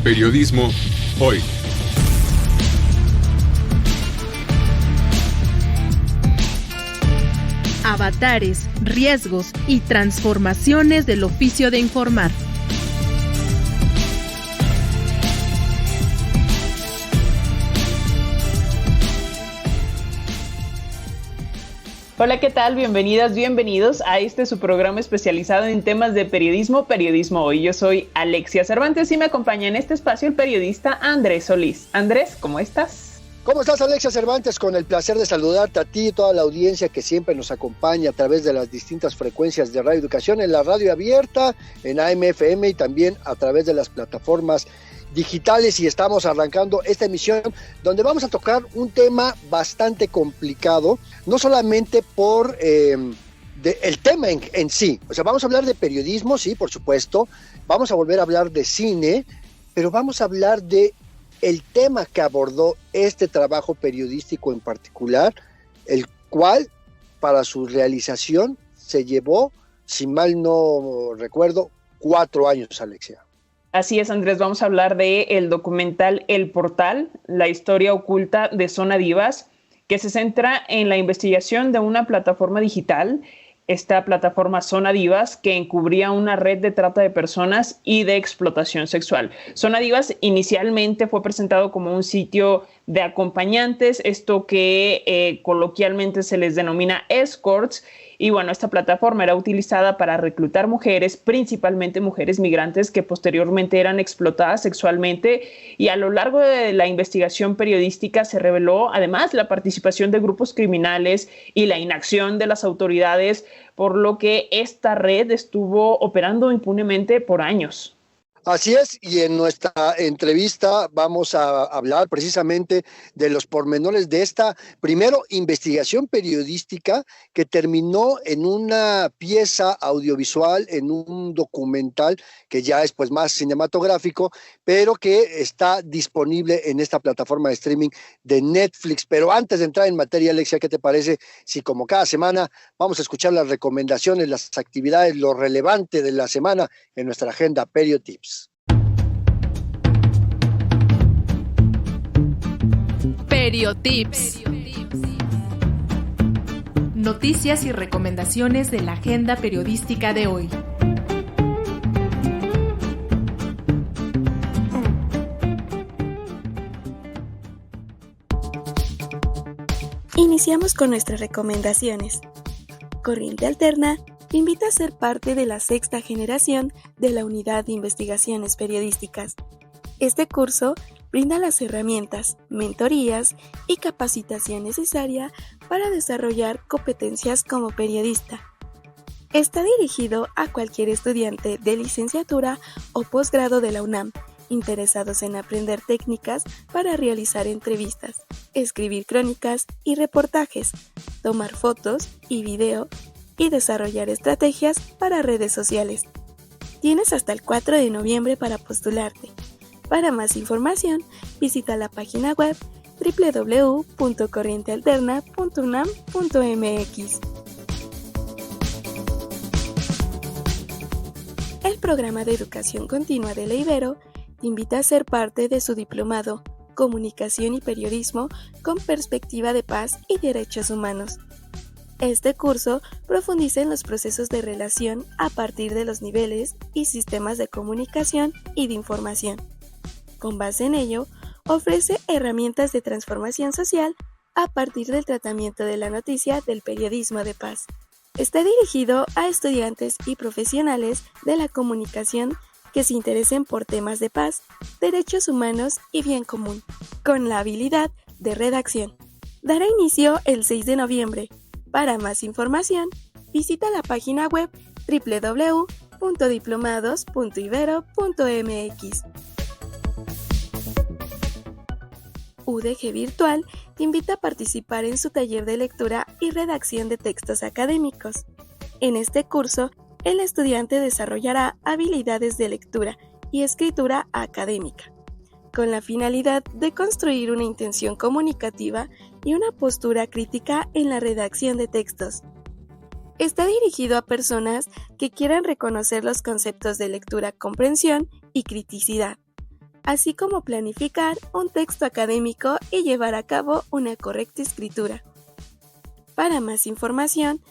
Periodismo hoy. Avatares, riesgos y transformaciones del oficio de informar. Hola, ¿qué tal? Bienvenidas, bienvenidos a su programa especializado en temas de periodismo, Periodismo Hoy. Yo soy Alexia Cervantes y me acompaña en este espacio el periodista Andrés Solís. Andrés, ¿cómo estás? ¿Cómo estás, Alexia Cervantes? Con el placer de saludarte a ti y toda la audiencia que siempre nos acompaña a través de las distintas frecuencias de Radio Educación, en la radio abierta, en AM, FM y también a través de las plataformas digitales. Y estamos arrancando esta emisión donde vamos a tocar un tema bastante complicado, no solamente por el tema en sí, o sea, vamos a hablar de periodismo, sí, por supuesto, vamos a volver a hablar de cine, pero vamos a hablar de el tema que abordó este trabajo periodístico en particular, el cual para su realización se llevó, si mal no recuerdo, 4 años, Alexia. Así es, Andrés, vamos a hablar del documental El Portal, la historia oculta de Zona Divas, que se centra en la investigación de una plataforma digital, esta plataforma Zona Divas, que encubría una red de trata de personas y de explotación sexual. Zona Divas inicialmente fue presentado como un sitio de acompañantes, esto que coloquialmente se les denomina escorts. Y bueno, esta plataforma era utilizada para reclutar mujeres, principalmente mujeres migrantes que posteriormente eran explotadas sexualmente, y a lo largo de la investigación periodística se reveló además la participación de grupos criminales y la inacción de las autoridades, por lo que esta red estuvo operando impunemente por años. Así es, y en nuestra entrevista vamos a hablar precisamente de los pormenores de esta, primero, investigación periodística que terminó en una pieza audiovisual, en un documental que ya es pues más cinematográfico, pero que está disponible en esta plataforma de streaming de Netflix. Pero antes de entrar en materia, Alexia, ¿qué te parece si como cada semana vamos a escuchar las recomendaciones, las actividades, lo relevante de la semana en nuestra agenda Periotips? Periotips. Noticias y recomendaciones de la agenda periodística de hoy. Iniciamos con nuestras recomendaciones. Corriente Alterna te invita a ser parte de la 6ª generación de la Unidad de Investigaciones Periodísticas. Este curso brinda las herramientas, mentorías y capacitación necesaria para desarrollar competencias como periodista. Está dirigido a cualquier estudiante de licenciatura o posgrado de la UNAM, interesados en aprender técnicas para realizar entrevistas, escribir crónicas y reportajes, tomar fotos y video y desarrollar estrategias para redes sociales. Tienes hasta el 4 de noviembre para postularte. Para más información, visita la página web www.corrientealterna.unam.mx. El programa de educación continua de la Ibero te invita a ser parte de su diplomado Comunicación y Periodismo con Perspectiva de Paz y Derechos Humanos. Este curso profundiza en los procesos de relación a partir de los niveles y sistemas de comunicación y de información. Con base en ello, ofrece herramientas de transformación social a partir del tratamiento de la noticia del periodismo de paz. Está dirigido a estudiantes y profesionales de la comunicación que se interesen por temas de paz, derechos humanos y bien común, con la habilidad de redacción. Dará inicio el 6 de noviembre. Para más información, visita la página web www.diplomados.ibero.mx. UDG Virtual te invita a participar en su taller de lectura y redacción de textos académicos. En este curso, el estudiante desarrollará habilidades de lectura y escritura académica, con la finalidad de construir una intención comunicativa y una postura crítica en la redacción de textos. Está dirigido a personas que quieran reconocer los conceptos de lectura, comprensión y criticidad, así como planificar un texto académico y llevar a cabo una correcta escritura. Para más información,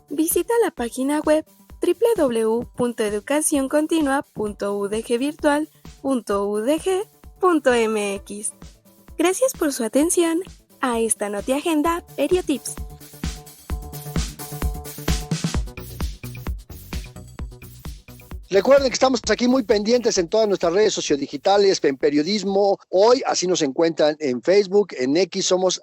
visita la página web www.educacioncontinua.udgvirtual.udg.mx. Gracias por su atención a esta NotiAgenda Periotips. Recuerden que estamos aquí muy pendientes en todas nuestras redes sociodigitales, en Periodismo Hoy, así nos encuentran en Facebook, en X somos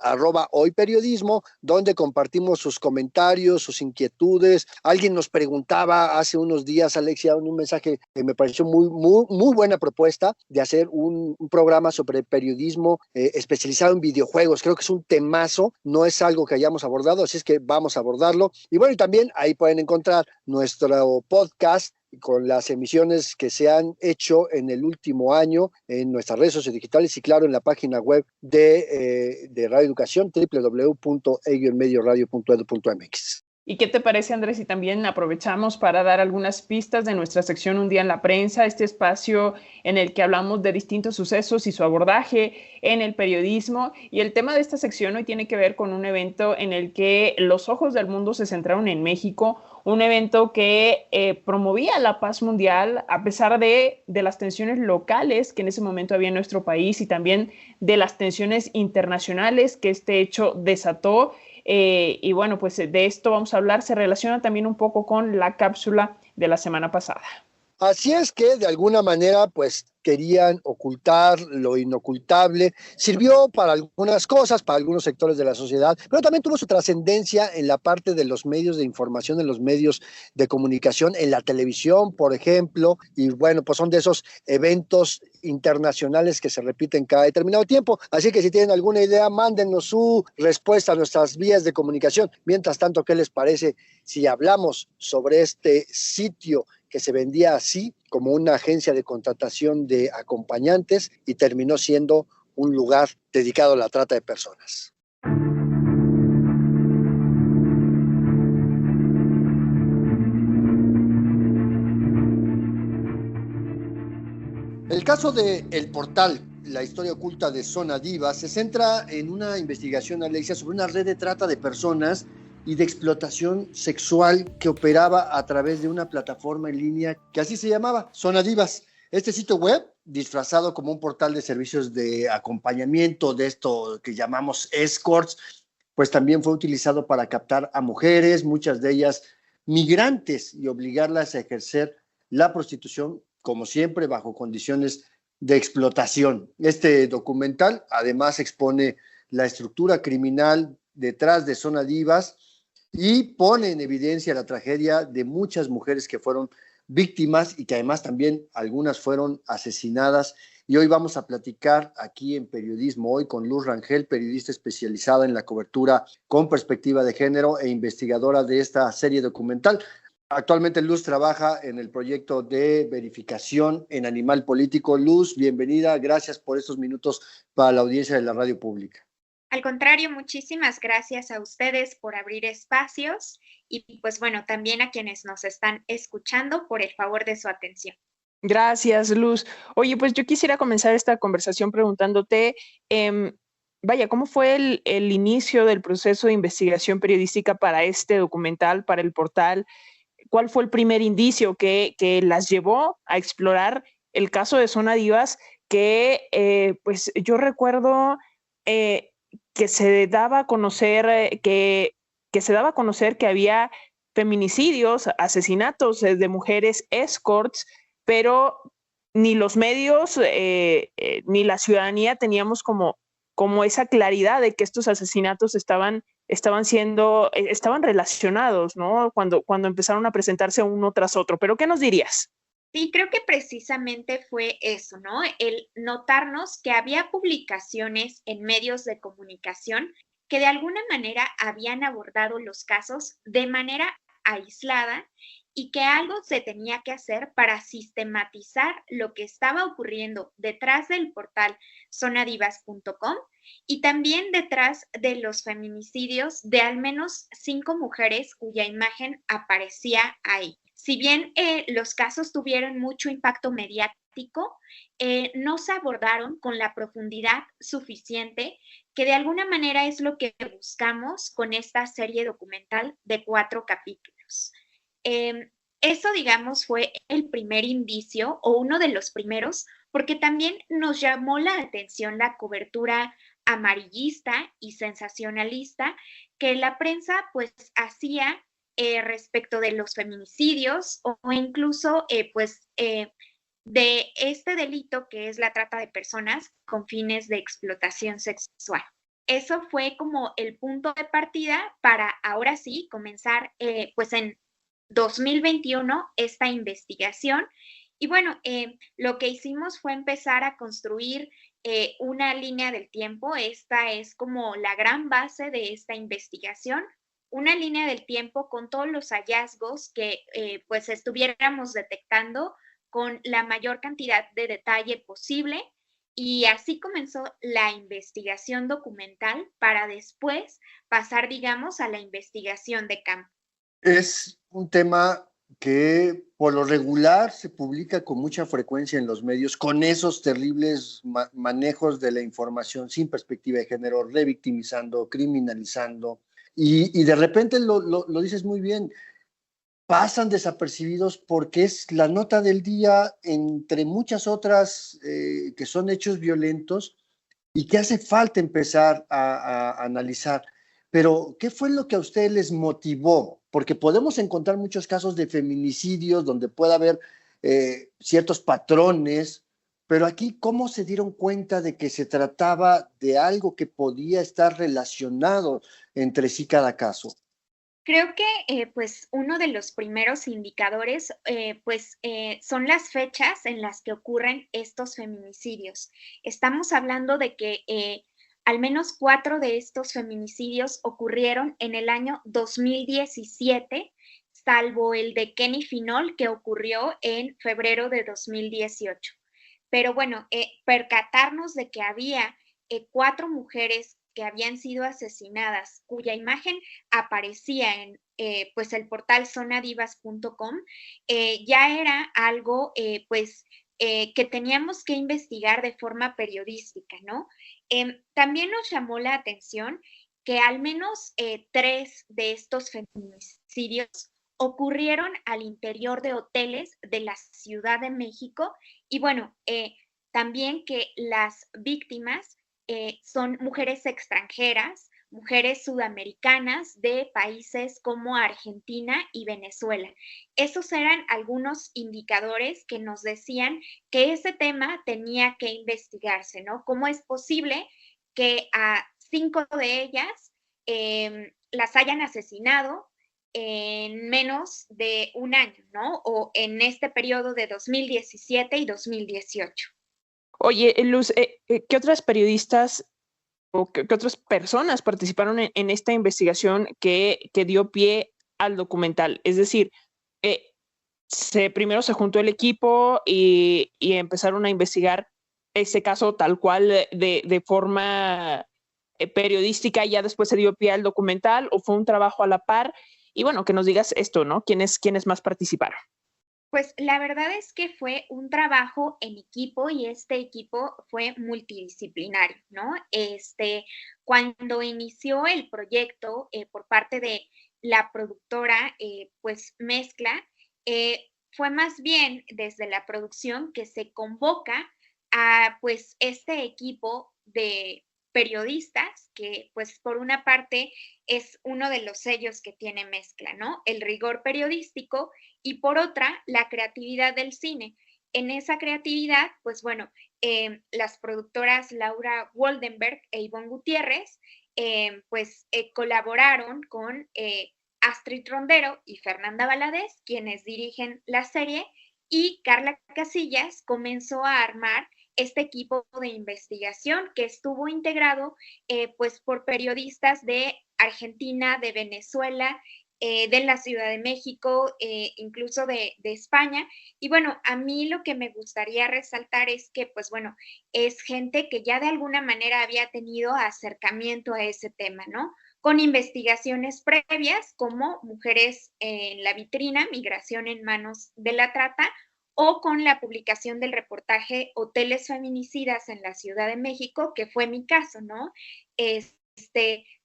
@hoyperiodismo, donde compartimos sus comentarios, sus inquietudes. Alguien nos preguntaba hace unos días, Alexia, un mensaje que me pareció muy buena propuesta de hacer un programa sobre periodismo especializado en videojuegos. Creo que es un temazo, no es algo que hayamos abordado, así es que vamos a abordarlo. Y bueno, y también ahí pueden encontrar nuestro podcast con las emisiones que se han hecho en el último año en nuestras redes sociodigitales y claro en la página web de Radio Educación, www.medioradio.edu.mx. ¿Y qué te parece, Andrés? Y también aprovechamos para dar algunas pistas de nuestra sección Un Día en la Prensa, este espacio en el que hablamos de distintos sucesos y su abordaje en el periodismo. Y el tema de esta sección hoy tiene que ver con un evento en el que los ojos del mundo se centraron en México, un evento que promovía la paz mundial a pesar de las tensiones locales que en ese momento había en nuestro país y también de las tensiones internacionales que este hecho desató. Y bueno, pues de esto vamos a hablar. Se relaciona también un poco con la cápsula de la semana pasada. Así es que de alguna manera pues querían ocultar lo inocultable, sirvió para algunas cosas, para algunos sectores de la sociedad, pero también tuvo su trascendencia en la parte de los medios de información, en los medios de comunicación, en la televisión, por ejemplo, y bueno, pues son de esos eventos internacionales que se repiten cada determinado tiempo, así que si tienen alguna idea, mándenos su respuesta a nuestras vías de comunicación. Mientras tanto, ¿qué les parece si hablamos sobre este sitio que se vendía así como una agencia de contratación de acompañantes y terminó siendo un lugar dedicado a la trata de personas? El caso de El Portal, la historia oculta de Zona Diva, se centra en una investigación, Alexia, sobre una red de trata de personas y de explotación sexual que operaba a través de una plataforma en línea que así se llamaba, Zona Divas. Este sitio web, disfrazado como un portal de servicios de acompañamiento, de esto que llamamos escorts, pues también fue utilizado para captar a mujeres, muchas de ellas migrantes, y obligarlas a ejercer la prostitución, como siempre, bajo condiciones de explotación. Este documental además expone la estructura criminal detrás de Zona Divas y pone en evidencia la tragedia de muchas mujeres que fueron víctimas y que además también algunas fueron asesinadas. Y hoy vamos a platicar aquí en Periodismo Hoy con Luz Rangel, periodista especializada en la cobertura con perspectiva de género e investigadora de esta serie documental. Actualmente Luz trabaja en el proyecto de verificación en animal político. Luz, bienvenida, gracias por estos minutos para la audiencia de la radio pública. Al contrario, muchísimas gracias a ustedes por abrir espacios y pues bueno, también a quienes nos están escuchando por el favor de su atención. Gracias, Luz. Oye, pues yo quisiera comenzar esta conversación preguntándote, vaya, ¿cómo fue el inicio del proceso de investigación periodística para este documental, para el portal? ¿Cuál fue el primer indicio que las llevó a explorar el caso de Zona Divas? Que pues yo recuerdo que se daba a conocer que había feminicidios, asesinatos de mujeres escorts, pero ni los medios ni la ciudadanía teníamos como esa claridad de que estos asesinatos estaban relacionados, ¿no? Cuando empezaron a presentarse uno tras otro. ¿Pero qué nos dirías? Sí, creo que precisamente fue eso, ¿no? El notarnos que había publicaciones en medios de comunicación que de alguna manera habían abordado los casos de manera aislada y que algo se tenía que hacer para sistematizar lo que estaba ocurriendo detrás del portal zonadivas.com y también detrás de los feminicidios de al menos 5 mujeres cuya imagen aparecía ahí. Si bien los casos tuvieron mucho impacto mediático, mediático, no se abordaron con la profundidad suficiente, que de alguna manera es lo que buscamos con esta serie documental de 4 capítulos. Eso, digamos, fue el primer indicio o uno de los primeros, porque también nos llamó la atención la cobertura amarillista y sensacionalista que la prensa pues hacía respecto de los feminicidios o incluso de este delito que es la trata de personas con fines de explotación sexual. Eso fue como el punto de partida para ahora sí comenzar pues en 2021 esta investigación. Y bueno, lo que hicimos fue empezar a construir una línea del tiempo. Esta es como la gran base de esta investigación, una línea del tiempo con todos los hallazgos que pues estuviéramos detectando con la mayor cantidad de detalle posible. Y así comenzó la investigación documental para después pasar, digamos, a la investigación de campo. Es un tema que por lo regular se publica con mucha frecuencia en los medios, con esos terribles manejos de la información sin perspectiva de género, revictimizando, criminalizando, y de repente lo dices muy bien, pasan desapercibidos porque es la nota del día entre muchas otras que son hechos violentos y que hace falta empezar a analizar. Pero, ¿qué fue lo que a ustedes les motivó? Porque podemos encontrar muchos casos de feminicidios donde puede haber ciertos patrones, pero aquí, ¿cómo se dieron cuenta de que se trataba de algo que podía estar relacionado entre sí cada caso? Creo que pues uno de los primeros indicadores son las fechas en las que ocurren estos feminicidios. Estamos hablando de que al menos 4 de estos feminicidios ocurrieron en el año 2017, salvo el de Kenny Finol que ocurrió en febrero de 2018. Pero bueno, percatarnos de que había 4 mujeres que habían sido asesinadas, cuya imagen aparecía en pues el portal zonadivas.com, ya era algo que teníamos que investigar de forma periodística, ¿no? También nos llamó la atención que al menos 3 de estos feminicidios ocurrieron al interior de hoteles de la Ciudad de México y bueno, también que las víctimas son mujeres extranjeras, mujeres sudamericanas de países como Argentina y Venezuela. Esos eran algunos indicadores que nos decían que ese tema tenía que investigarse, ¿no? ¿Cómo es posible que a 5 de ellas las hayan asesinado en menos de un año, ¿no? O en este periodo de 2017 y 2018. Oye, Luz, ¿qué otras periodistas o qué otras personas participaron en esta investigación que dio pie al documental? Es decir, primero se juntó el equipo y empezaron a investigar ese caso tal cual de forma periodística y ya después se dio pie al documental, o fue un trabajo a la par. Y bueno, que nos digas esto, ¿no? ¿Quiénes más participaron? Pues la verdad es que fue un trabajo en equipo y este equipo fue multidisciplinario, ¿no? Cuando inició el proyecto por parte de la productora, pues Mezcla, fue más bien desde la producción que se convoca a pues este equipo de periodistas que pues por una parte es uno de los sellos que tiene Mezcla, ¿no? El rigor periodístico y por otra, la creatividad del cine. En esa creatividad, pues bueno, las productoras Laura Woldenberg e Ivonne Gutiérrez, colaboraron con Astrid Rondero y Fernanda Valadez, quienes dirigen la serie, y Carla Casillas comenzó a armar este equipo de investigación que estuvo integrado pues por periodistas de Argentina, de Venezuela, de la Ciudad de México, incluso de España. Y bueno, a mí lo que me gustaría resaltar es que, pues bueno, es gente que ya de alguna manera había tenido acercamiento a ese tema, ¿no? Con investigaciones previas como Mujeres en la Vitrina, Migración en Manos de la Trata, o con la publicación del reportaje Hoteles Feminicidas en la Ciudad de México, que fue mi caso, ¿no?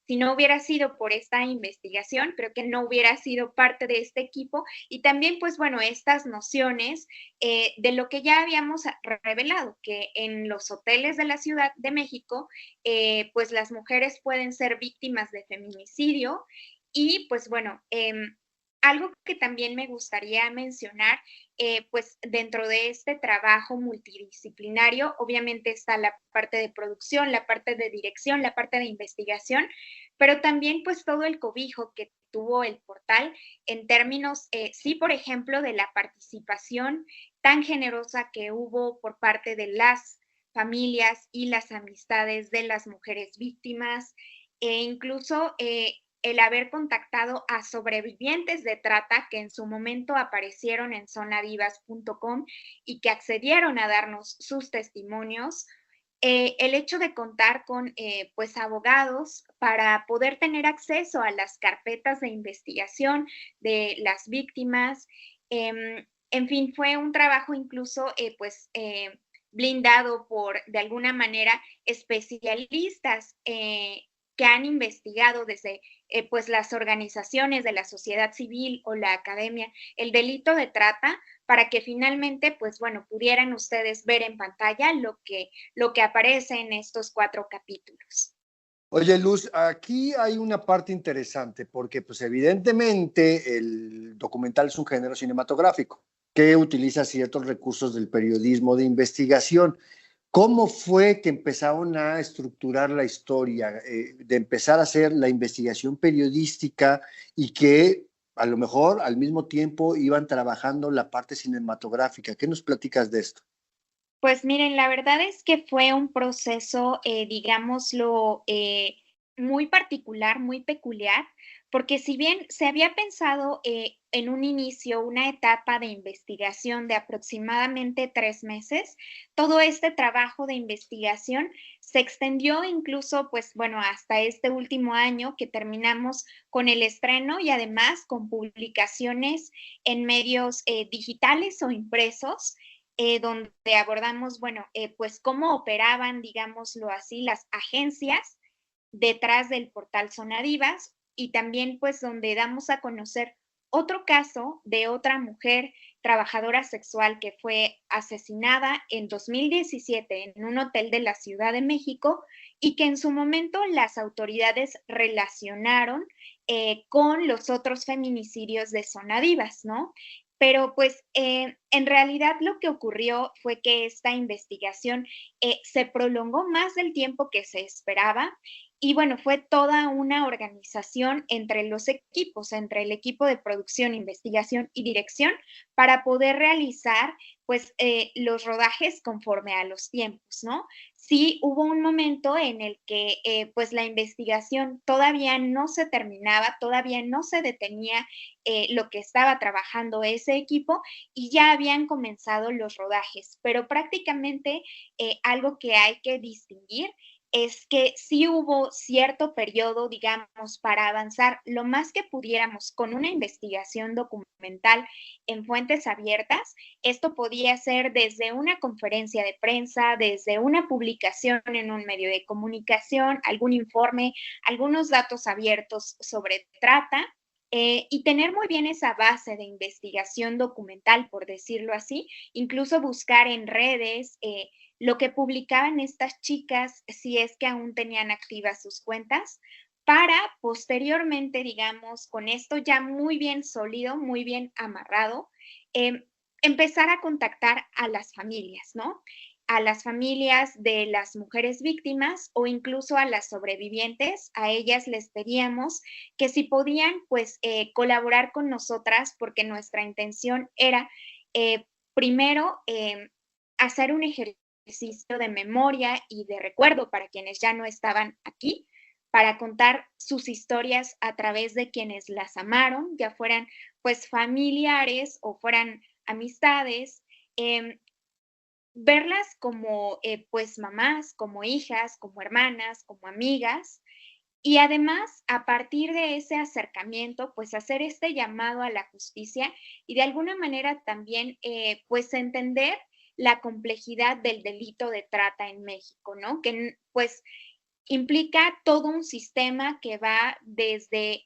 Si no hubiera sido por esta investigación, creo que no hubiera sido parte de este equipo y también, pues bueno, estas nociones de lo que ya habíamos revelado, que en los hoteles de la Ciudad de México, pues las mujeres pueden ser víctimas de feminicidio y pues bueno, algo que también me gustaría mencionar, pues dentro de este trabajo multidisciplinario, obviamente está la parte de producción, la parte de dirección, la parte de investigación, pero también pues todo el cobijo que tuvo el portal en términos, sí, por ejemplo, de la participación tan generosa que hubo por parte de las familias y las amistades de las mujeres víctimas, e incluso el haber contactado a sobrevivientes de trata que en su momento aparecieron en zonadivas.com y que accedieron a darnos sus testimonios, el hecho de contar con pues abogados para poder tener acceso a las carpetas de investigación de las víctimas, en fin, fue un trabajo incluso blindado por, de alguna manera, especialistas que han investigado desde pues las organizaciones de la sociedad civil o la academia el delito de trata para que finalmente, pues bueno, pudieran ustedes ver en pantalla lo que aparece en estos 4 capítulos. Oye, Luz, aquí hay una parte interesante porque pues evidentemente el documental es un género cinematográfico que utiliza ciertos recursos del periodismo de investigación. ¿Cómo fue que empezaron a estructurar la historia, de empezar a hacer la investigación periodística y que a lo mejor al mismo tiempo iban trabajando la parte cinematográfica? ¿Qué nos platicas de esto? Pues miren, la verdad es que fue un proceso, digámoslo, muy particular, muy peculiar, porque si bien se había pensado en un inicio una etapa de investigación de aproximadamente 3 meses, todo este trabajo de investigación se extendió incluso, pues bueno, hasta este último año que terminamos con el estreno y además con publicaciones en medios digitales o impresos donde abordamos, bueno, pues cómo operaban, digámoslo así, las agencias detrás del portal Zonadivas y también pues donde damos a conocer otro caso de otra mujer trabajadora sexual que fue asesinada en 2017 en un hotel de la Ciudad de México y que en su momento las autoridades relacionaron con los otros feminicidios de Zonadivas, ¿no? Pero pues en realidad lo que ocurrió fue que esta investigación se prolongó más del tiempo que se esperaba y bueno, fue toda una organización entre los equipos, entre el equipo de producción, investigación y dirección para poder realizar pues los rodajes conforme a los tiempos, ¿no? Sí hubo un momento en el que pues la investigación todavía no se terminaba, todavía no se detenía lo que estaba trabajando ese equipo y ya habían comenzado los rodajes, pero prácticamente algo que hay que distinguir es que sí hubo cierto periodo, digamos, para avanzar lo más que pudiéramos con una investigación documental en fuentes abiertas. Esto podía ser desde una conferencia de prensa, desde una publicación en un medio de comunicación, algún informe, algunos datos abiertos sobre trata. Y tener muy bien esa base de investigación documental, por decirlo así, incluso buscar en redes lo que publicaban estas chicas, si es que aún tenían activas sus cuentas, para posteriormente, digamos, con esto ya muy bien sólido, muy bien amarrado, empezar a contactar a las familias, ¿no? A las familias de las mujeres víctimas o incluso a las sobrevivientes. A ellas les pedíamos que si podían, pues, colaborar con nosotras porque nuestra intención era, primero, hacer un ejercicio de memoria y de recuerdo para quienes ya no estaban aquí, para contar sus historias a través de quienes las amaron, ya fueran pues familiares o fueran amistades, verlas como pues mamás, como hijas, como hermanas, como amigas Y además, a partir de ese acercamiento, pues hacer este llamado a la justicia y de alguna manera también, pues entender la complejidad del delito de trata en México, ¿no? Que pues implica todo un sistema que va desde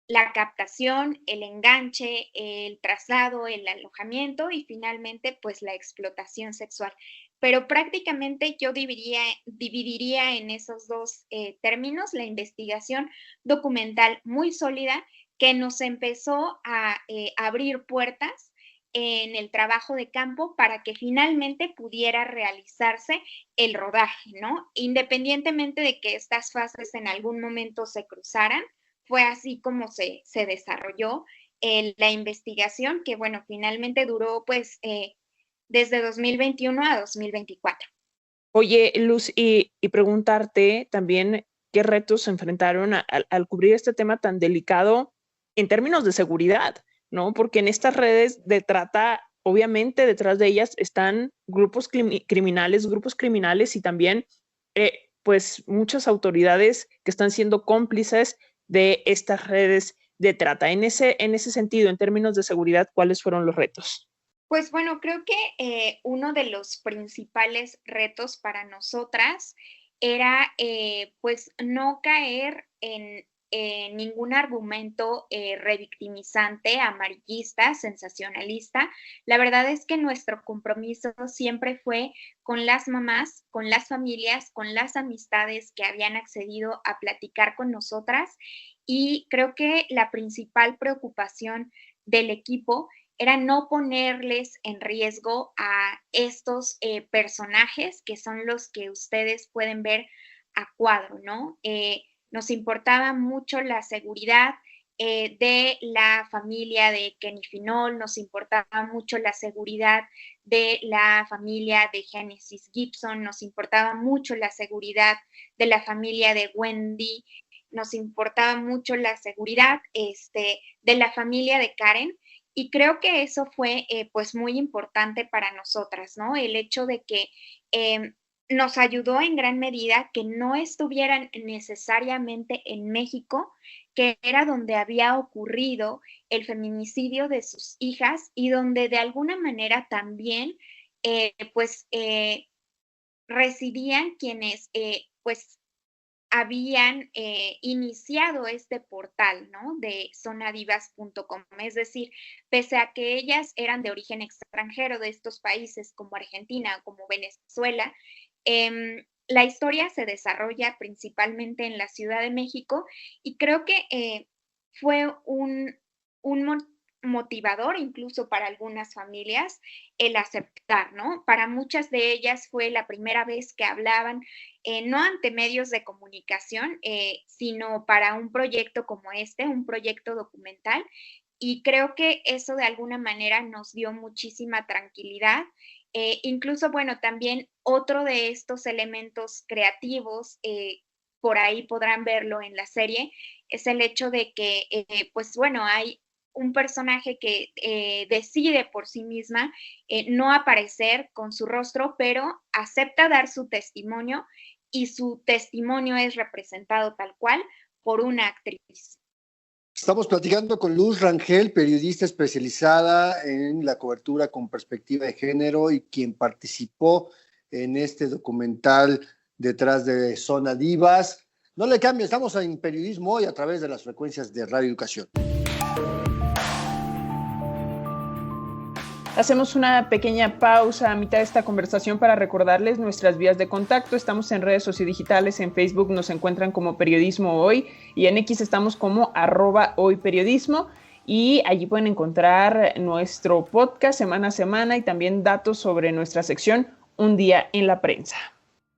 la captación, el enganche, el traslado, el alojamiento y finalmente pues la explotación sexual. Pero prácticamente yo dividiría en esos dos términos la investigación documental muy sólida que nos empezó a abrir puertas en el trabajo de campo para que finalmente pudiera realizarse el rodaje, ¿no? Independientemente de que estas fases en algún momento se cruzaran, fue así como se desarrolló la investigación, que bueno, finalmente duró pues desde 2021 a 2024. Oye, Luz, y preguntarte también qué retos se enfrentaron al cubrir este tema tan delicado en términos de seguridad, ¿no? Porque en estas redes de trata, obviamente detrás de ellas están grupos criminales y también pues muchas autoridades que están siendo cómplices de estas redes de trata. En ese sentido, en términos de seguridad, ¿cuáles fueron los retos? Pues bueno, creo que uno de los principales retos para nosotras era pues no caer en ningún argumento revictimizante, amarillista, sensacionalista. La verdad es que nuestro compromiso siempre fue con las mamás, con las familias, con las amistades que habían accedido a platicar con nosotras y creo que la principal preocupación del equipo era no ponerles en riesgo a estos personajes que son los que ustedes pueden ver a cuadro, ¿no? Nos importaba mucho la seguridad de la familia de Kenny Finol, nos importaba mucho la seguridad de la familia de Genesis Gibson, nos importaba mucho la seguridad de la familia de Wendy, nos importaba mucho la seguridad de la familia de Karen. Y creo que eso fue pues muy importante para nosotras, ¿no? El hecho de que nos ayudó en gran medida que no estuvieran necesariamente en México, que era donde había ocurrido el feminicidio de sus hijas y donde de alguna manera también residían quienes pues habían iniciado este portal, ¿no? De zonadivas.com. Es decir, pese a que ellas eran de origen extranjero de estos países como Argentina, como Venezuela, la historia se desarrolla principalmente en la Ciudad de México y creo que fue un motivador incluso para algunas familias el aceptar, ¿no? Para muchas de ellas fue la primera vez que hablaban no ante medios de comunicación, sino para un proyecto como este, un proyecto documental. Y creo que eso de alguna manera nos dio muchísima tranquilidad. Incluso, bueno, también otro de estos elementos creativos, por ahí podrán verlo en la serie, es el hecho de que, pues bueno, hay un personaje que decide por sí misma no aparecer con su rostro, pero acepta dar su testimonio y su testimonio es representado tal cual por una actriz. Estamos platicando con Luz Rangel, periodista especializada en la cobertura con perspectiva de género y quien participó en este documental Detrás de Zona Divas. No le cambie, estamos en Periodismo Hoy a través de las frecuencias de Radio Educación. Hacemos una pequeña pausa a mitad de esta conversación para recordarles nuestras vías de contacto. Estamos en redes sociodigitales, en Facebook nos encuentran como Periodismo Hoy y en X estamos como @hoyperiodismo y allí pueden encontrar nuestro podcast semana a semana y también datos sobre nuestra sección Un Día en la Prensa.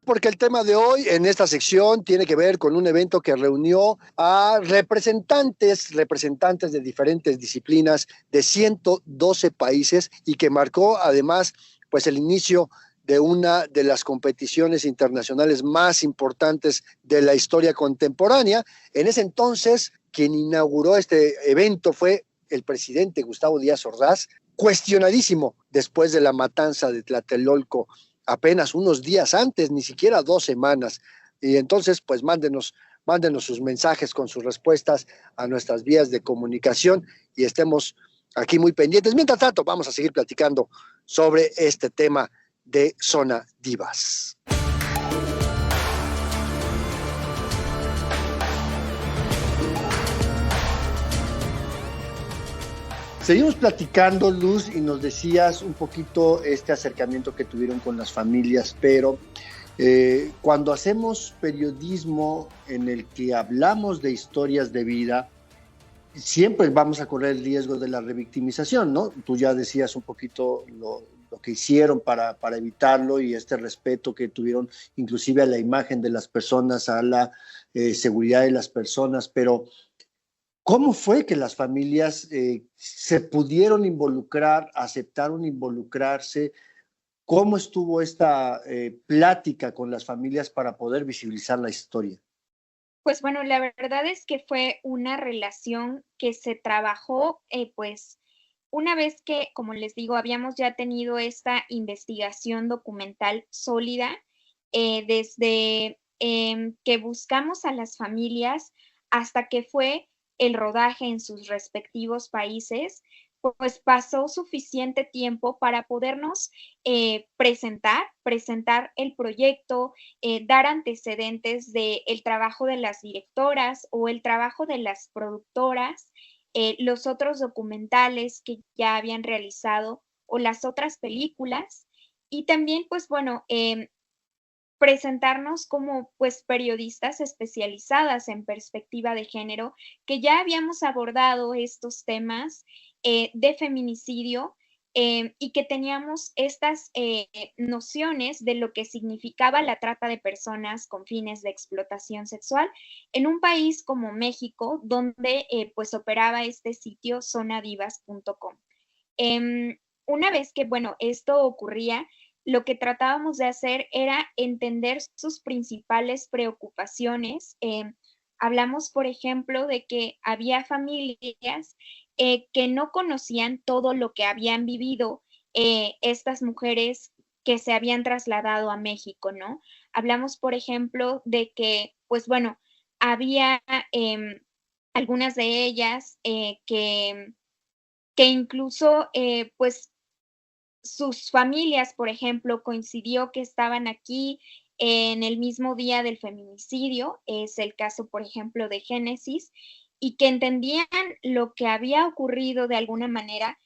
Porque el tema de hoy en esta sección tiene que ver con un evento que reunió a representantes de diferentes disciplinas de 112 países y que marcó además pues el inicio de una de las competiciones internacionales más importantes de la historia contemporánea. En ese entonces, quien inauguró este evento fue el presidente Gustavo Díaz Ordaz, cuestionadísimo después de la matanza de Tlatelolco, apenas unos días antes, ni siquiera 2 semanas. Y entonces, pues mándenos mándenos sus mensajes con sus respuestas a nuestras vías de comunicación y estemos aquí muy pendientes. Mientras tanto, vamos a seguir platicando sobre este tema de Zona Divas. Seguimos platicando, Luz, y nos decías un poquito este acercamiento que tuvieron con las familias, pero cuando hacemos periodismo en el que hablamos de historias de vida, siempre vamos a correr el riesgo de la revictimización, ¿no? Tú ya decías un poquito lo que hicieron para evitarlo y este respeto que tuvieron inclusive a la imagen de las personas, a la seguridad de las personas, pero ¿cómo fue que las familias se pudieron involucrar, aceptaron involucrarse? ¿Cómo estuvo esta plática con las familias para poder visibilizar la historia? Pues bueno, la verdad es que fue una relación que se trabajó, pues una vez que, como les digo, habíamos ya tenido esta investigación documental sólida, desde que buscamos a las familias hasta que fue el rodaje en sus respectivos países, pues pasó suficiente tiempo para podernos presentar el proyecto, dar antecedentes del trabajo de las directoras o el trabajo de las productoras, los otros documentales que ya habían realizado o las otras películas. Y también, pues bueno, presentarnos como pues periodistas especializadas en perspectiva de género, que ya habíamos abordado estos temas de feminicidio y que teníamos estas nociones de lo que significaba la trata de personas con fines de explotación sexual en un país como México, donde pues operaba este sitio zonadivas.com. Una vez que, bueno, esto ocurría, lo que tratábamos de hacer era entender sus principales preocupaciones. Hablamos, por ejemplo, de que había familias que no conocían todo lo que habían vivido estas mujeres que se habían trasladado a México, ¿no? Hablamos, por ejemplo, de que, pues bueno, había algunas de ellas que incluso, pues, sus familias, por ejemplo, coincidió que estaban aquí en el mismo día del feminicidio, es el caso, por ejemplo, de Génesis, y que entendían lo que había ocurrido de alguna manera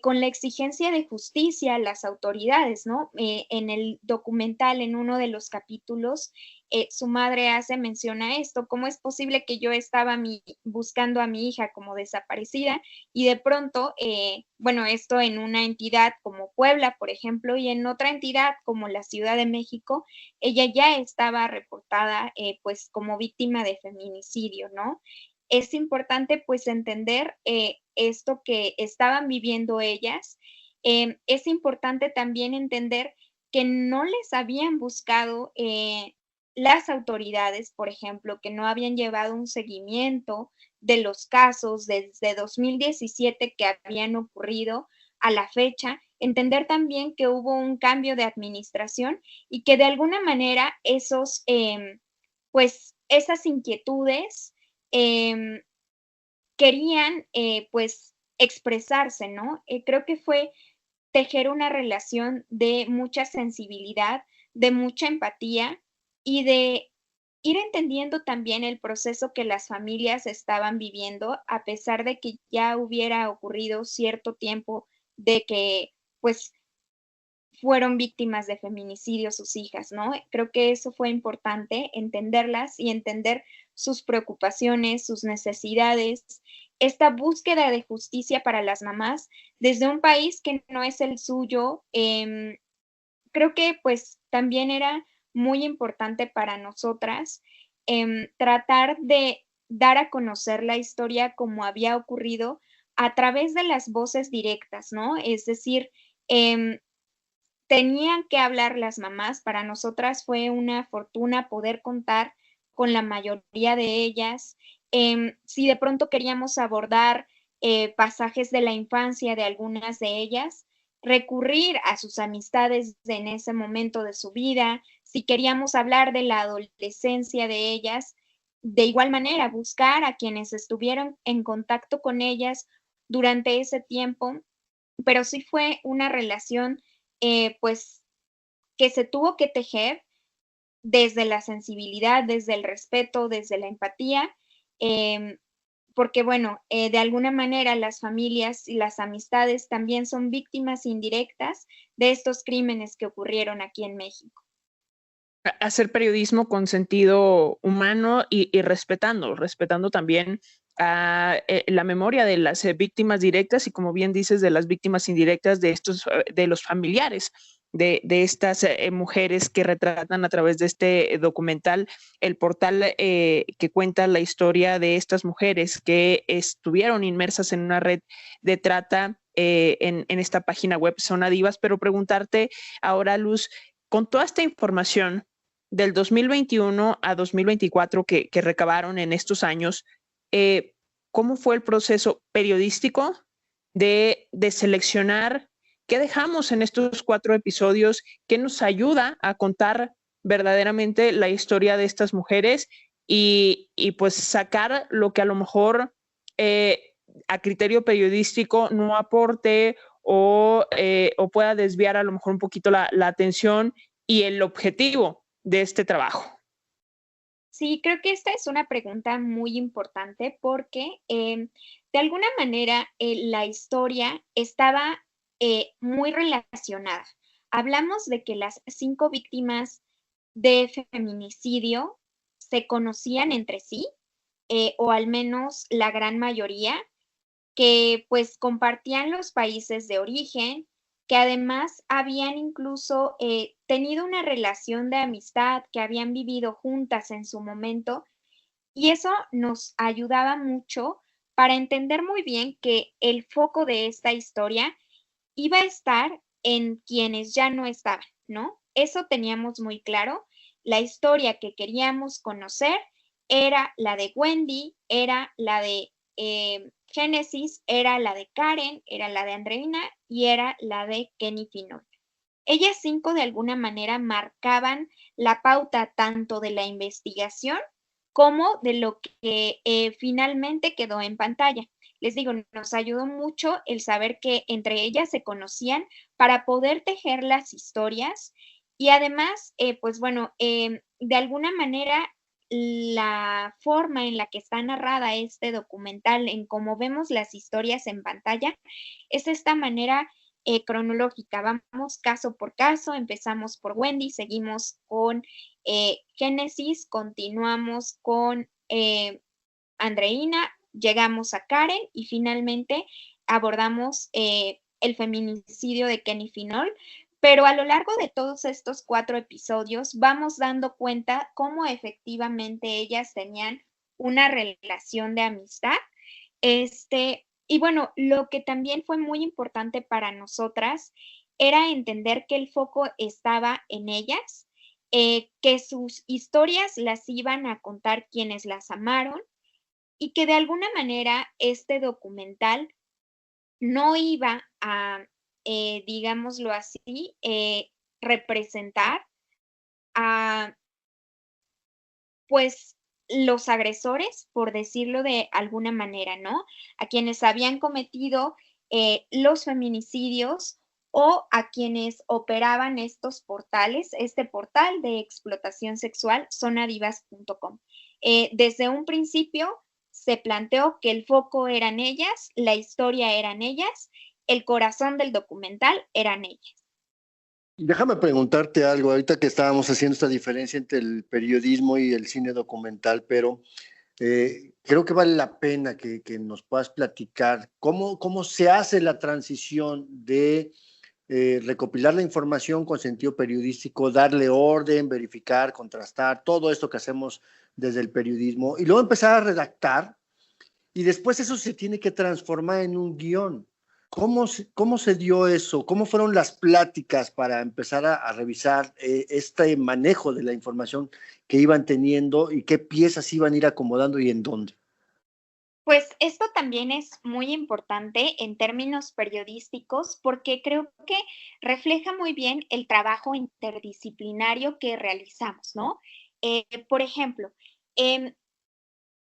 con la exigencia de justicia a las autoridades, ¿no? En el documental, en uno de los capítulos, su madre hace mención a esto: ¿cómo es posible que yo estaba buscando a mi hija como desaparecida y de pronto, bueno, esto en una entidad como Puebla, por ejemplo, y en otra entidad como la Ciudad de México, ella ya estaba reportada pues como víctima de feminicidio, ¿no? Es importante pues entender esto que estaban viviendo ellas. Es importante también entender que no les habían buscado las autoridades, por ejemplo, que no habían llevado un seguimiento de los casos desde 2017 que habían ocurrido a la fecha. Entender también que hubo un cambio de administración y que de alguna manera pues esas inquietudes querían pues expresarse, ¿no? Creo que fue tejer una relación de mucha sensibilidad, de mucha empatía y de ir entendiendo también el proceso que las familias estaban viviendo, a pesar de que ya hubiera ocurrido cierto tiempo de que pues fueron víctimas de feminicidio sus hijas, ¿no? Creo que eso fue importante, entenderlas y entender sus preocupaciones, sus necesidades, esta búsqueda de justicia para las mamás desde un país que no es el suyo. Creo que pues también era muy importante para nosotras tratar de dar a conocer la historia como había ocurrido a través de las voces directas, ¿no? Es decir, tenían que hablar las mamás. Para nosotras fue una fortuna poder contar con la mayoría de ellas. Si de pronto queríamos abordar pasajes de la infancia de algunas de ellas, recurrir a sus amistades en ese momento de su vida. Si queríamos hablar de la adolescencia de ellas, de igual manera, buscar a quienes estuvieron en contacto con ellas durante ese tiempo, pero sí fue una relación, pues, que se tuvo que tejer desde la sensibilidad, desde el respeto, desde la empatía, em, porque bueno, de alguna manera las familias y las amistades también son víctimas indirectas de estos crímenes que ocurrieron aquí en México. Hacer periodismo con sentido humano y respetando también la memoria de las víctimas directas y, como bien dices, de las víctimas indirectas de de los familiares de estas mujeres que retratan a través de este documental, el portal que cuenta la historia de estas mujeres que estuvieron inmersas en una red de trata en esta página web Zona Divas. Pero preguntarte ahora, Luz, con toda esta información del 2021 a 2024 que recabaron en estos años, ¿cómo fue el proceso periodístico de seleccionar qué dejamos en estos 4 episodios, qué nos ayuda a contar verdaderamente la historia de estas mujeres y pues sacar lo que a lo mejor a criterio periodístico no aporte o pueda desviar a lo mejor un poquito la atención y el objetivo de este trabajo? Sí, creo que esta es una pregunta muy importante porque de alguna manera la historia estaba muy relacionada. Hablamos de que las 5 víctimas de feminicidio se conocían entre sí, o al menos la gran mayoría, que pues compartían los países de origen, que además habían incluso tenido una relación de amistad, que habían vivido juntas en su momento, y eso nos ayudaba mucho para entender muy bien que el foco de esta historia iba a estar en quienes ya no estaban, ¿no? Eso teníamos muy claro. La historia que queríamos conocer era la de Wendy, era la de Génesis, era la de Karen, era la de Andreina y era la de Kenny Finol. Ellas 5 de alguna manera marcaban la pauta tanto de la investigación como de lo que finalmente quedó en pantalla. Les digo, nos ayudó mucho el saber que entre ellas se conocían para poder tejer las historias y además, pues bueno, de alguna manera la forma en la que está narrada este documental, en cómo vemos las historias en pantalla, es esta manera cronológica. Vamos caso por caso, empezamos por Wendy, seguimos con Génesis, continuamos con Andreina, llegamos a Karen y finalmente abordamos el feminicidio de Kenny Finol. Pero a lo largo de todos estos 4 episodios vamos dando cuenta cómo efectivamente ellas tenían una relación de amistad. Y bueno, lo que también fue muy importante para nosotras era entender que el foco estaba en ellas, que sus historias las iban a contar quienes las amaron y que de alguna manera este documental no iba a, digámoslo así, representar a, pues, los agresores, por decirlo de alguna manera, ¿no? A quienes habían cometido los feminicidios o a quienes operaban estos portales, este portal de explotación sexual, zonadivas.com. Desde un principio se planteó que el foco eran ellas, la historia eran ellas, el corazón del documental eran ellas. Déjame preguntarte algo, ahorita que estábamos haciendo esta diferencia entre el periodismo y el cine documental, pero creo que vale la pena que nos puedas platicar cómo se hace la transición de recopilar la información con sentido periodístico, darle orden, verificar, contrastar, todo esto que hacemos desde el periodismo, y luego empezar a redactar, y después eso se tiene que transformar en un guión. ¿Cómo se dio eso? ¿Cómo fueron las pláticas para empezar a revisar este manejo de la información que iban teniendo y qué piezas iban a ir acomodando y en dónde? Pues esto también es muy importante en términos periodísticos porque creo que refleja muy bien el trabajo interdisciplinario que realizamos, ¿no? Por ejemplo,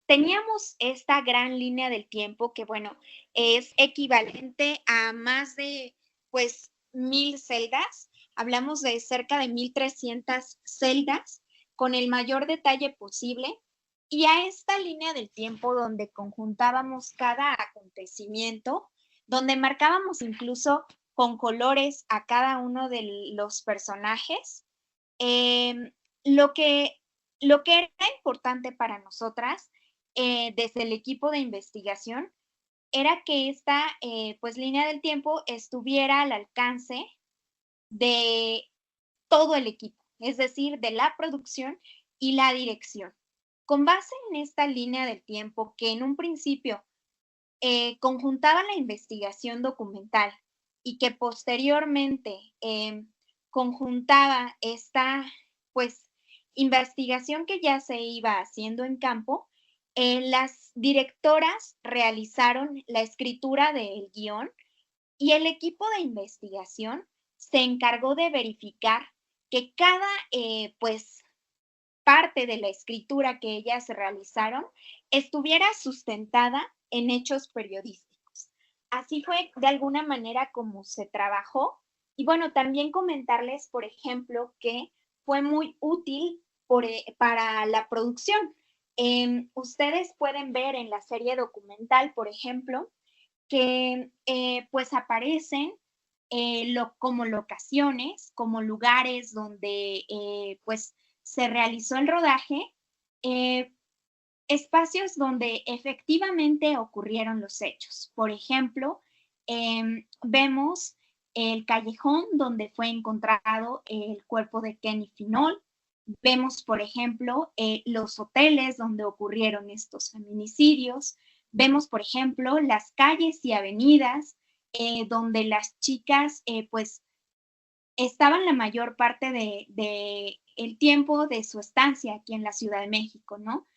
teníamos esta gran línea del tiempo que, bueno, es equivalente a más de, pues, 1000 celdas. Hablamos de cerca de 1300 celdas con el mayor detalle posible. Y a esta línea del tiempo donde conjuntábamos cada acontecimiento, donde marcábamos incluso con colores a cada uno de los personajes, eh, lo, que, lo que era importante para nosotras desde el equipo de investigación era que esta pues, línea del tiempo estuviera al alcance de todo el equipo, es decir, de la producción y la dirección. Con base en esta línea del tiempo que en un principio conjuntaba la investigación documental y que posteriormente conjuntaba esta pues investigación que ya se iba haciendo en campo, las directoras realizaron la escritura del guión y el equipo de investigación se encargó de verificar que cada pues parte de la escritura que ellas realizaron estuviera sustentada en hechos periodísticos. Así fue de alguna manera como se trabajó. Y bueno, también comentarles, por ejemplo, que fue muy útil para la producción. Ustedes pueden ver en la serie documental, por ejemplo, que pues aparecen como locaciones, como lugares donde pues se realizó el rodaje, espacios donde efectivamente ocurrieron los hechos. Por ejemplo, vemos el callejón donde fue encontrado el cuerpo de Kenny Finol. Vemos, por ejemplo, los hoteles donde ocurrieron estos feminicidios. Vemos, por ejemplo, las calles y avenidas donde las chicas, pues, estaban la mayor parte de el tiempo de su estancia aquí en la Ciudad de México, ¿no?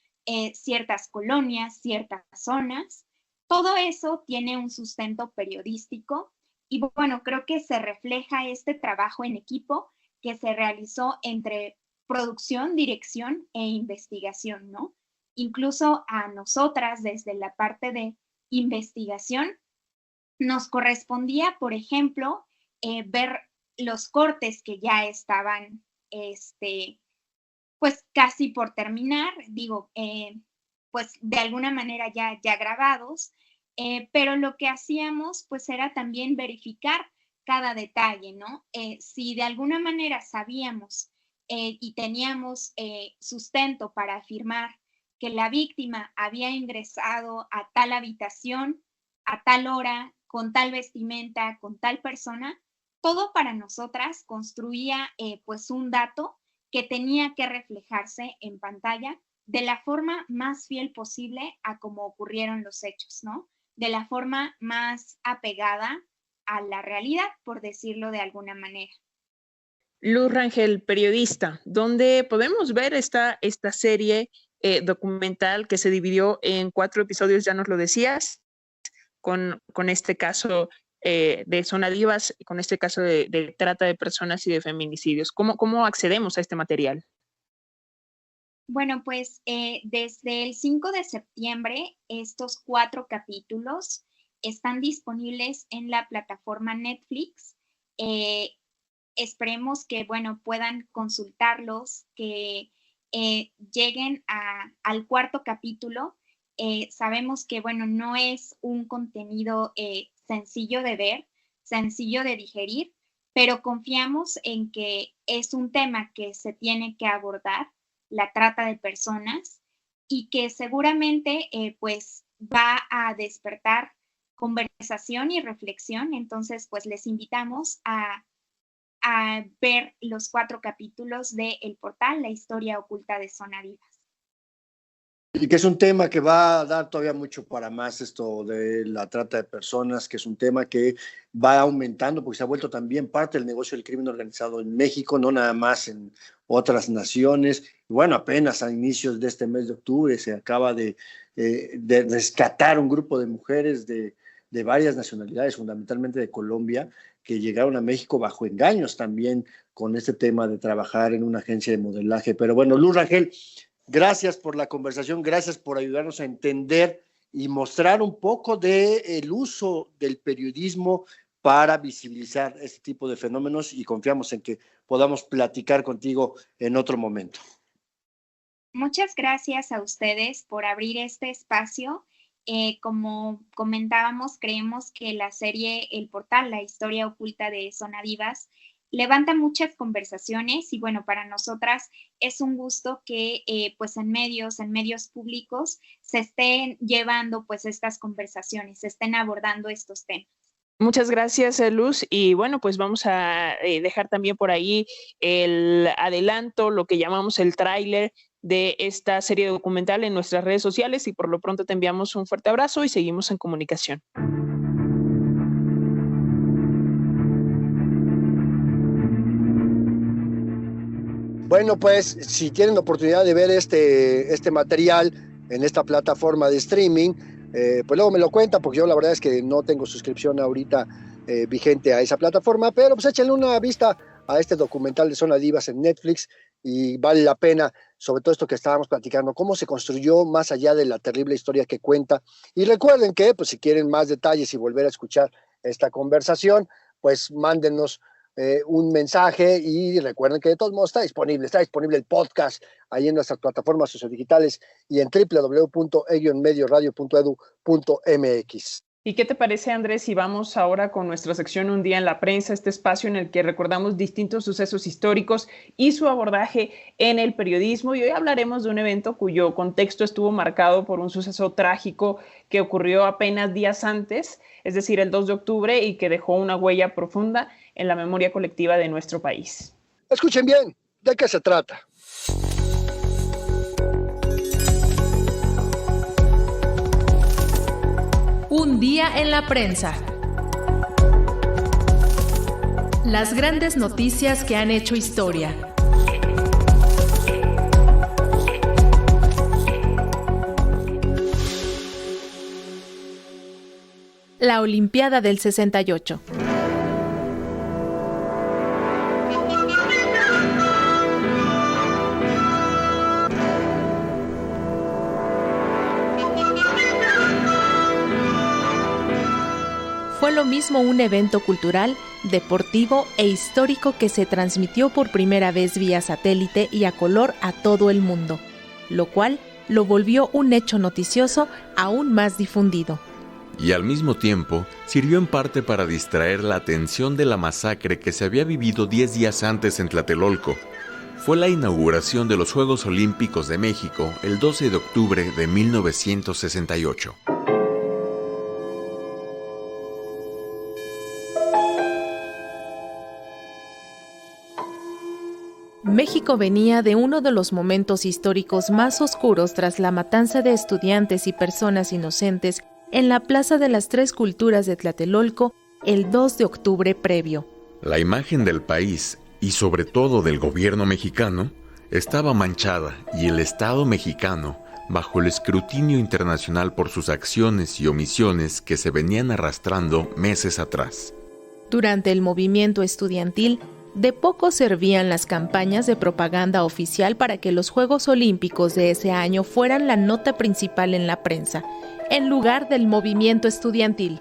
Ciertas colonias, ciertas zonas. Todo eso tiene un sustento periodístico y bueno, creo que se refleja este trabajo en equipo que se realizó entre producción, dirección e investigación, ¿no? Incluso a nosotras desde la parte de investigación nos correspondía, por ejemplo, ver los cortes que ya estaban, pues casi por terminar, digo, pues de alguna manera ya grabados, pero lo que hacíamos pues era también verificar cada detalle, ¿no? Si de alguna manera sabíamos y teníamos sustento para afirmar que la víctima había ingresado a tal habitación, a tal hora, con tal vestimenta, con tal persona, todo para nosotras construía pues un dato que tenía que reflejarse en pantalla de la forma más fiel posible a cómo ocurrieron los hechos, ¿no? De la forma más apegada a la realidad, por decirlo de alguna manera. Luz Rangel, periodista, ¿dónde podemos ver esta serie documental que se dividió en 4 episodios, ya nos lo decías, con este caso de Zona Divas, con este caso de trata de personas y de feminicidios? ¿Cómo accedemos a este material? Bueno, pues desde el 5 de septiembre estos 4 capítulos están disponibles en la plataforma Netflix. Esperemos que, bueno, puedan consultarlos, que lleguen al 4.º capítulo. Sabemos que, bueno, no es un contenido sencillo de ver, sencillo de digerir, pero confiamos en que es un tema que se tiene que abordar, la trata de personas, y que seguramente pues va a despertar conversación y reflexión. Entonces, pues les invitamos a ver los 4 capítulos de El Portal, la historia oculta de Zona Divas. Y que es un tema que va a dar todavía mucho para más, esto de la trata de personas, que es un tema que va aumentando porque se ha vuelto también parte del negocio del crimen organizado en México, no nada más en otras naciones. Y bueno, apenas a inicios de este mes de octubre se acaba de rescatar un grupo de mujeres de varias nacionalidades, fundamentalmente de Colombia, que llegaron a México bajo engaños también con este tema de trabajar en una agencia de modelaje. Pero bueno, Luz Rangel, Gracias por la conversación, gracias por ayudarnos a entender y mostrar un poco del uso del periodismo para visibilizar este tipo de fenómenos, y confiamos en que podamos platicar contigo en otro momento. Muchas gracias a ustedes por abrir este espacio. Como comentábamos, creemos que la serie El Portal, la historia oculta de Zona Divas, levanta muchas conversaciones y bueno, para nosotras es un gusto que pues en medios públicos se estén llevando pues estas conversaciones, se estén abordando estos temas. Muchas gracias, Luz. Y bueno, pues vamos a dejar también por ahí el adelanto, lo que llamamos el tráiler de esta serie documental en nuestras redes sociales, y por lo pronto te enviamos un fuerte abrazo y seguimos en comunicación. Bueno, pues si tienen la oportunidad de ver este material en esta plataforma de streaming, pues luego me lo cuentan, porque yo la verdad es que no tengo suscripción ahorita vigente a esa plataforma, pero pues échenle una vista a este documental de Zona Divas en Netflix y vale la pena, sobre todo esto que estábamos platicando, cómo se construyó más allá de la terrible historia que cuenta. Y recuerden que pues si quieren más detalles y volver a escuchar esta conversación, pues mándenos un mensaje, y recuerden que de todos modos está disponible el podcast ahí en nuestras plataformas sociodigitales y en www.medioradio.edu.mx. ¿Y qué te parece, Andrés, si vamos ahora con nuestra sección Un Día en la Prensa, este espacio en el que recordamos distintos sucesos históricos y su abordaje en el periodismo? Y hoy hablaremos de un evento cuyo contexto estuvo marcado por un suceso trágico que ocurrió apenas días antes, es decir, el 2 de octubre, y que dejó una huella profunda en la memoria colectiva de nuestro país. Escuchen bien, ¿de qué se trata? Un día en la prensa. Las grandes noticias que han hecho historia. La Olimpiada del 68. Fue lo mismo un evento cultural, deportivo e histórico que se transmitió por primera vez vía satélite y a color a todo el mundo, lo cual lo volvió un hecho noticioso aún más difundido. Y al mismo tiempo, sirvió en parte para distraer la atención de la masacre que se había vivido 10 días antes en Tlatelolco. Fue la inauguración de los Juegos Olímpicos de México el 12 de octubre de 1968. México venía de uno de los momentos históricos más oscuros tras la matanza de estudiantes y personas inocentes en la Plaza de las Tres Culturas de Tlatelolco el 2 de octubre previo. La imagen del país, y sobre todo del gobierno mexicano, estaba manchada, y el Estado mexicano, bajo el escrutinio internacional por sus acciones y omisiones que se venían arrastrando meses atrás. Durante el movimiento estudiantil, de poco servían las campañas de propaganda oficial para que los Juegos Olímpicos de ese año fueran la nota principal en la prensa, en lugar del movimiento estudiantil.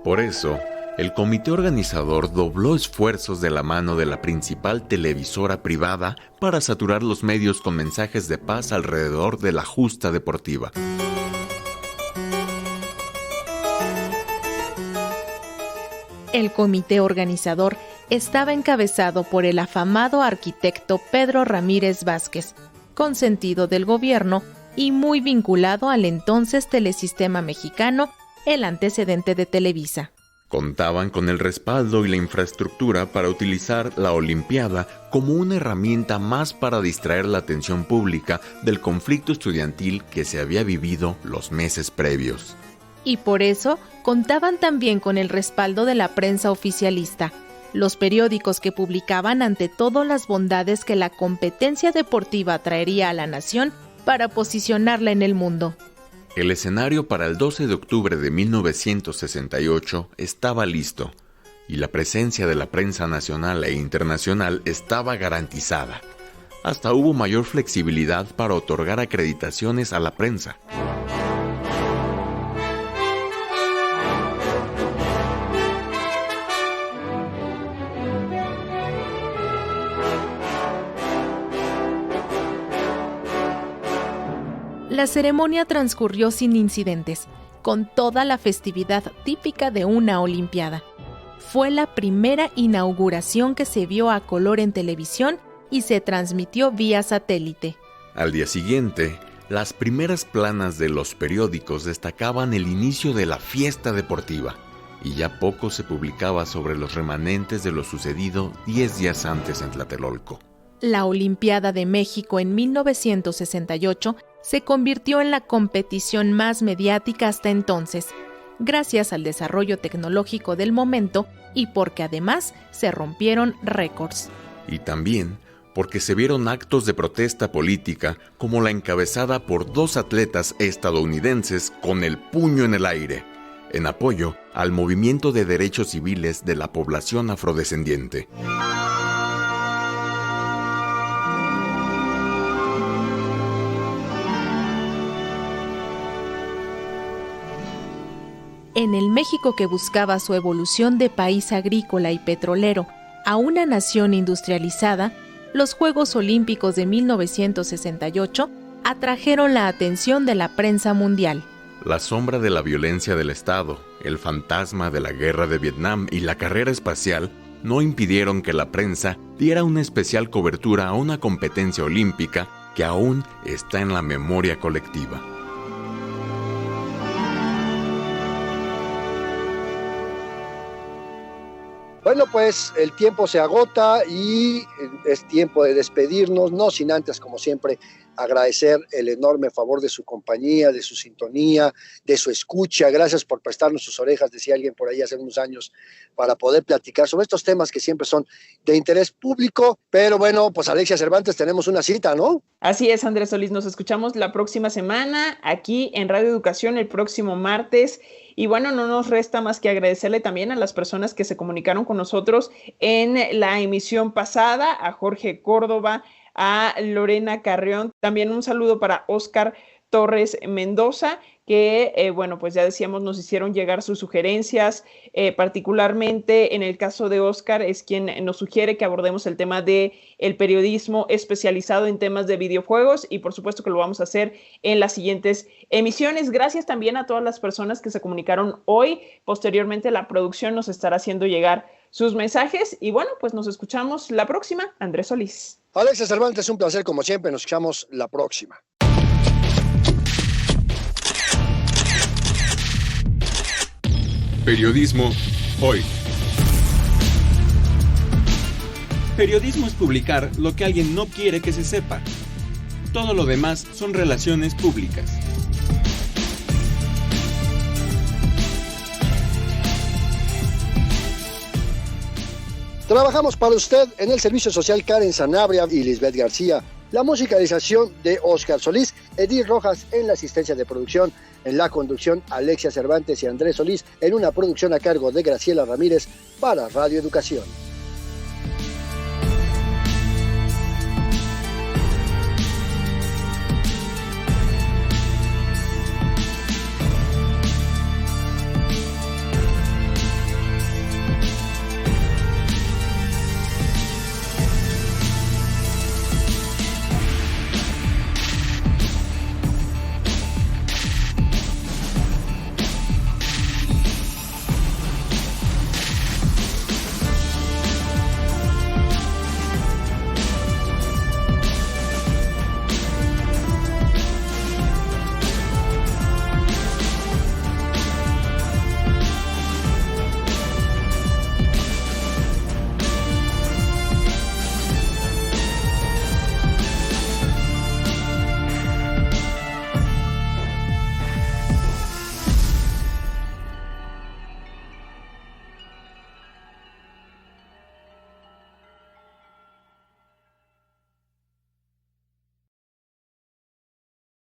Por eso, el comité organizador dobló esfuerzos de la mano de la principal televisora privada para saturar los medios con mensajes de paz alrededor de la justa deportiva. El comité organizador estaba encabezado por el afamado arquitecto Pedro Ramírez Vázquez, consentido del gobierno y muy vinculado al entonces Telesistema Mexicano, el antecedente de Televisa. Contaban con el respaldo y la infraestructura para utilizar la Olimpiada como una herramienta más para distraer la atención pública del conflicto estudiantil que se había vivido los meses previos. Y por eso contaban también con el respaldo de la prensa oficialista, los periódicos que publicaban ante todo las bondades que la competencia deportiva traería a la nación para posicionarla en el mundo. El escenario para el 12 de octubre de 1968 estaba listo, y la presencia de la prensa nacional e internacional estaba garantizada. hasta hubo mayor flexibilidad para otorgar acreditaciones a la prensa. La ceremonia transcurrió sin incidentes, con toda la festividad típica de una Olimpiada. Fue la primera inauguración que se vio a color en televisión y se transmitió vía satélite. Al día siguiente, las primeras planas de los periódicos destacaban el inicio de la fiesta deportiva, y ya poco se publicaba sobre los remanentes de lo sucedido 10 días antes en Tlatelolco. La Olimpiada de México en 1968 se convirtió en la competición más mediática hasta entonces, gracias al desarrollo tecnológico del momento y porque además se rompieron récords. Y también porque se vieron actos de protesta política como la encabezada por 2 atletas estadounidenses con el puño en el aire, en apoyo al movimiento de derechos civiles de la población afrodescendiente. En el México que buscaba su evolución de país agrícola y petrolero a una nación industrializada, los Juegos Olímpicos de 1968 atrajeron la atención de la prensa mundial. La sombra de la violencia del Estado, el fantasma de la guerra de Vietnam y la carrera espacial no impidieron que la prensa diera una especial cobertura a una competencia olímpica que aún está en la memoria colectiva. Bueno, pues el tiempo se agota y es tiempo de despedirnos, no sin antes, como siempre, agradecer el enorme favor de su compañía, de su sintonía, de su escucha. Gracias por prestarnos sus orejas, decía alguien por ahí hace unos años, para poder platicar sobre estos temas que siempre son de interés público. Pero bueno, pues Alexia Cervantes, tenemos una cita, ¿no? Así es, Andrés Solís, nos escuchamos la próxima semana aquí en Radio Educación el próximo martes. Y bueno, no nos resta más que agradecerle también a las personas que se comunicaron con nosotros en la emisión pasada, a Jorge Córdoba, a Lorena Carrión, también un saludo para Óscar Torres Mendoza, que, bueno, pues ya decíamos, nos hicieron llegar sus sugerencias, particularmente en el caso de Óscar, es quien nos sugiere que abordemos el tema de el periodismo especializado en temas de videojuegos, y por supuesto que lo vamos a hacer en las siguientes emisiones. Gracias también a todas las personas que se comunicaron hoy. Posteriormente la producción nos estará haciendo llegar sus mensajes, y bueno, pues nos escuchamos la próxima. Andrés Solís. Alexia Cervantes, un placer como siempre, nos escuchamos la próxima. Periodismo hoy. Periodismo es publicar lo que alguien no quiere que se sepa. Todo lo demás son relaciones públicas. Trabajamos para usted en el Servicio Social Karen Sanabria y Lisbeth García. La musicalización de Óscar Solís, Edith Rojas en la asistencia de producción, en la conducción Alexia Cervantes y Andrés Solís, en una producción a cargo de Graciela Ramírez para Radio Educación.